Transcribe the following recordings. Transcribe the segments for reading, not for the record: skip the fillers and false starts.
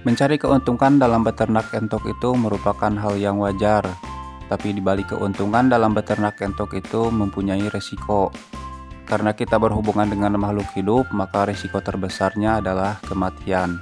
Mencari keuntungan dalam beternak entok itu merupakan hal yang wajar, tapi di balik keuntungan dalam beternak entok itu mempunyai resiko. Karena kita berhubungan dengan makhluk hidup, maka resiko terbesarnya adalah kematian.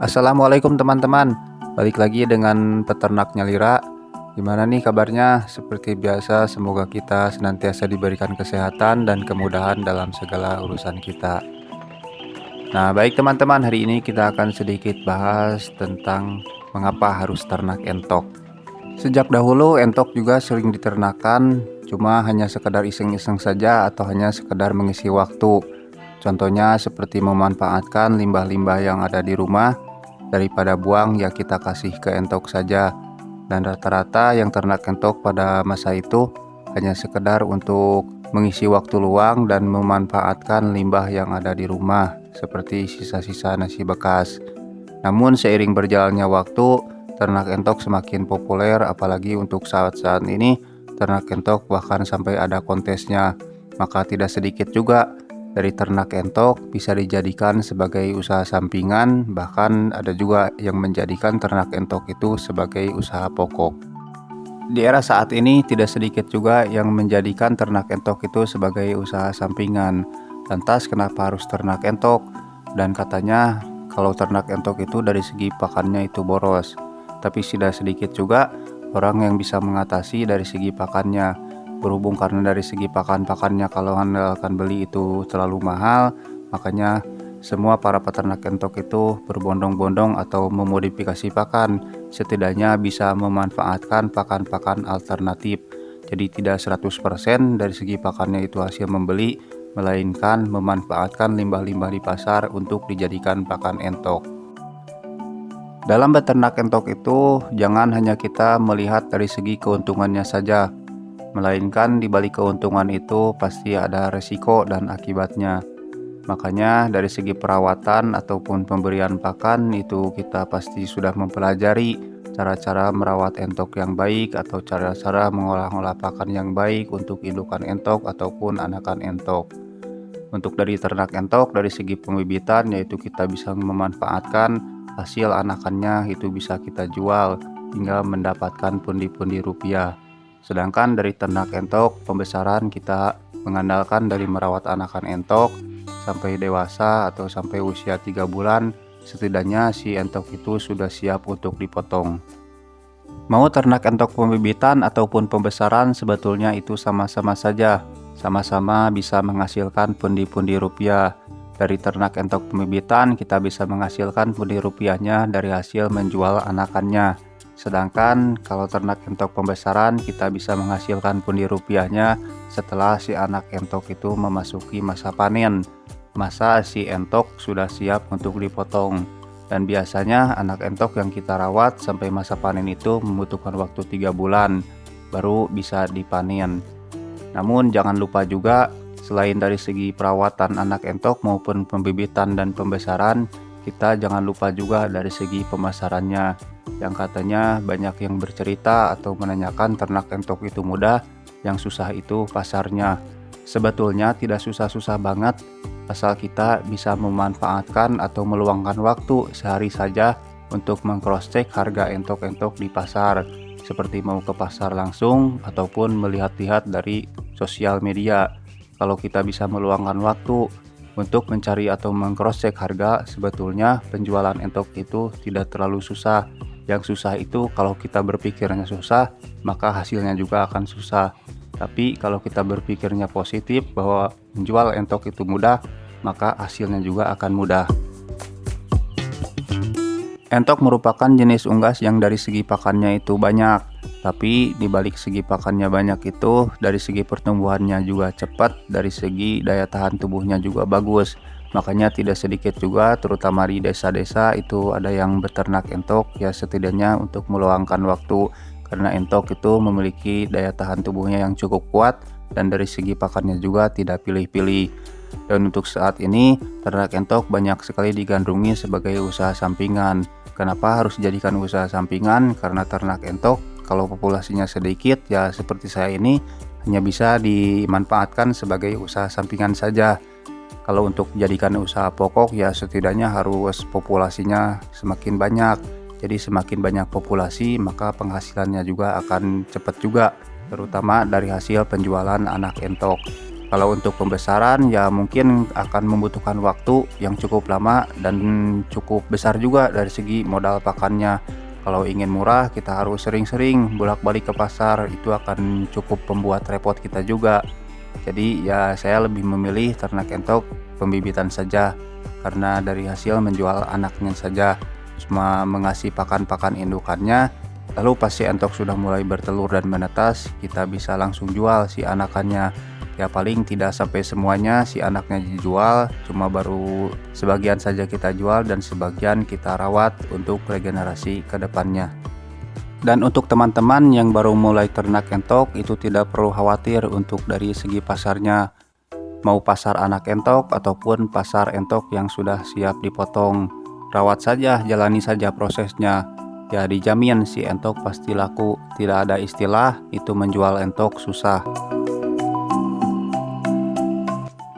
Assalamualaikum teman-teman, balik lagi dengan peternaknya Lira. Gimana nih kabarnya? Seperti biasa, semoga kita senantiasa diberikan kesehatan dan kemudahan dalam segala urusan kita. Nah, baik teman-teman, hari ini kita akan sedikit bahas tentang mengapa harus ternak entok. Sejak dahulu entok juga sering diternakan, cuma hanya sekedar iseng-iseng saja atau hanya sekedar mengisi waktu. Contohnya seperti memanfaatkan limbah-limbah yang ada di rumah. Daripada buang, ya kita kasih ke entok saja. Dan rata-rata yang ternak entok pada masa itu hanya sekedar untuk mengisi waktu luang dan memanfaatkan limbah yang ada di rumah, seperti sisa-sisa nasi bekas. Namun seiring berjalannya waktu, ternak entok semakin populer, apalagi untuk saat-saat ini ternak entok bahkan sampai ada kontesnya. Maka tidak sedikit juga dari ternak entok bisa dijadikan sebagai usaha sampingan, bahkan ada juga yang menjadikan ternak entok itu sebagai usaha pokok. Di era saat ini tidak sedikit juga yang menjadikan ternak entok itu sebagai usaha sampingan. Lantas kenapa harus ternak entok? Dan katanya kalau ternak entok itu dari segi pakannya itu boros. Tapi tidak sedikit juga orang yang bisa mengatasi dari segi pakannya. Berhubung karena dari segi pakannya kalau Anda akan beli itu terlalu mahal, makanya semua para peternak entok itu berbondong-bondong atau memodifikasi pakan, setidaknya bisa memanfaatkan pakan-pakan alternatif. Jadi tidak 100% dari segi pakannya itu hasil membeli, melainkan memanfaatkan limbah-limbah di pasar untuk dijadikan pakan entok. Dalam beternak entok itu jangan hanya kita melihat dari segi keuntungannya saja, melainkan di balik keuntungan itu pasti ada resiko dan akibatnya. Makanya dari segi perawatan ataupun pemberian pakan itu kita pasti sudah mempelajari cara-cara merawat entok yang baik atau cara-cara mengolah-olah pakan yang baik untuk indukan entok ataupun anakan entok. Untuk dari ternak entok dari segi pembibitan yaitu kita bisa memanfaatkan hasil anakannya itu bisa kita jual hingga mendapatkan pundi-pundi rupiah. Sedangkan dari ternak entok pembesaran kita mengandalkan dari merawat anakan entok sampai dewasa atau sampai usia 3 bulan, setidaknya si entok itu sudah siap untuk dipotong. Mau ternak entok pembibitan ataupun pembesaran sebetulnya itu sama-sama saja, sama-sama bisa menghasilkan pundi-pundi rupiah. Dari ternak entok pembibitan kita bisa menghasilkan pundi rupiahnya dari hasil menjual anakannya. Sedangkan kalau ternak entok pembesaran kita bisa menghasilkan pundi rupiahnya setelah si anak entok itu memasuki masa panen. Masa si entok sudah siap untuk dipotong. Dan biasanya anak entok yang kita rawat sampai masa panen itu membutuhkan waktu 3 bulan baru bisa dipanen. Namun jangan lupa juga selain dari segi perawatan anak entok maupun pembibitan dan pembesaran, kita jangan lupa juga dari segi pemasarannya. Yang katanya banyak yang bercerita atau menanyakan ternak entok itu mudah, yang susah itu pasarnya. Sebetulnya tidak susah-susah banget, asal kita bisa memanfaatkan atau meluangkan waktu sehari saja untuk meng-cross-check harga entok-entok di pasar, seperti mau ke pasar langsung ataupun melihat-lihat dari sosial media. Kalau kita bisa meluangkan waktu untuk mencari atau meng-cross-check harga, sebetulnya penjualan entok itu tidak terlalu susah. Yang susah itu kalau kita berpikirnya susah, maka hasilnya juga akan susah. Tapi kalau kita berpikirnya positif bahwa menjual entok itu mudah, maka hasilnya juga akan mudah. Entok merupakan jenis unggas yang dari segi pakannya itu banyak, tapi di balik segi pakannya banyak itu, dari segi pertumbuhannya juga cepat, dari segi daya tahan tubuhnya juga bagus. Makanya tidak sedikit juga terutama di desa-desa itu ada yang beternak entok ya setidaknya untuk meluangkan waktu, karena entok itu memiliki daya tahan tubuhnya yang cukup kuat dan dari segi pakannya juga tidak pilih-pilih. Dan untuk saat ini, ternak entok banyak sekali digandrungi sebagai usaha sampingan. Kenapa harus dijadikan usaha sampingan? Karena ternak entok kalau populasinya sedikit, ya seperti saya ini, hanya bisa dimanfaatkan sebagai usaha sampingan saja. Kalau untuk dijadikan usaha pokok, ya setidaknya harus populasinya semakin banyak. Jadi semakin banyak populasi, maka penghasilannya juga akan cepat juga, terutama dari hasil penjualan anak entok. Kalau untuk pembesaran, ya mungkin akan membutuhkan waktu yang cukup lama dan cukup besar juga dari segi modal pakannya. Kalau ingin murah, kita harus sering-sering bolak-balik ke pasar, itu akan cukup membuat repot kita juga. Jadi ya saya lebih memilih ternak entok pembibitan saja, karena dari hasil menjual anaknya saja, cuma mengasih pakan-pakan indukannya. Lalu pas si entok sudah mulai bertelur dan menetas, kita bisa langsung jual si anakannya. Ya paling tidak sampai semuanya si anaknya dijual, cuma baru sebagian saja kita jual dan sebagian kita rawat untuk regenerasi ke depannya. Dan untuk teman-teman yang baru mulai ternak entok, itu tidak perlu khawatir untuk dari segi pasarnya. Mau pasar anak entok ataupun pasar entok yang sudah siap dipotong, rawat saja, jalani saja prosesnya. Ya dijamin si entok pasti laku, tidak ada istilah itu menjual entok susah.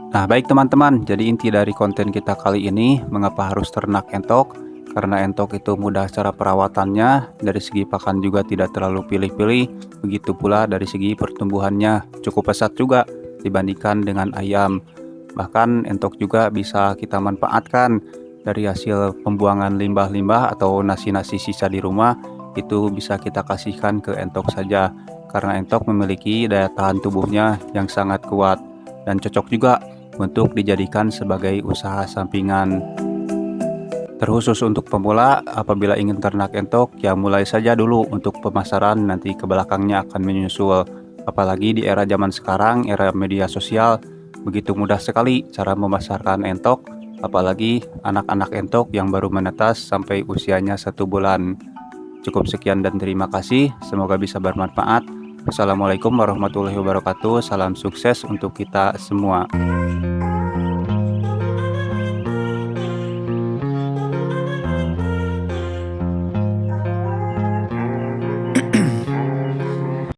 Nah baik teman-teman, jadi inti dari konten kita kali ini, mengapa harus ternak entok? Karena entok itu mudah cara perawatannya, dari segi pakan juga tidak terlalu pilih-pilih, begitu pula dari segi pertumbuhannya cukup pesat juga dibandingkan dengan ayam. Bahkan entok juga bisa kita manfaatkan dari hasil pembuangan limbah-limbah atau nasi-nasi sisa di rumah, itu bisa kita kasihkan ke entok saja, karena entok memiliki daya tahan tubuhnya yang sangat kuat dan cocok juga untuk dijadikan sebagai usaha sampingan. Terkhusus untuk pemula, apabila ingin ternak entok, ya mulai saja dulu untuk pemasaran, nanti ke belakangnya akan menyusul. Apalagi di era zaman sekarang, era media sosial, begitu mudah sekali cara memasarkan entok, apalagi anak-anak entok yang baru menetas sampai usianya 1 bulan. Cukup sekian dan terima kasih, semoga bisa bermanfaat. Wassalamualaikum warahmatullahi wabarakatuh, salam sukses untuk kita semua.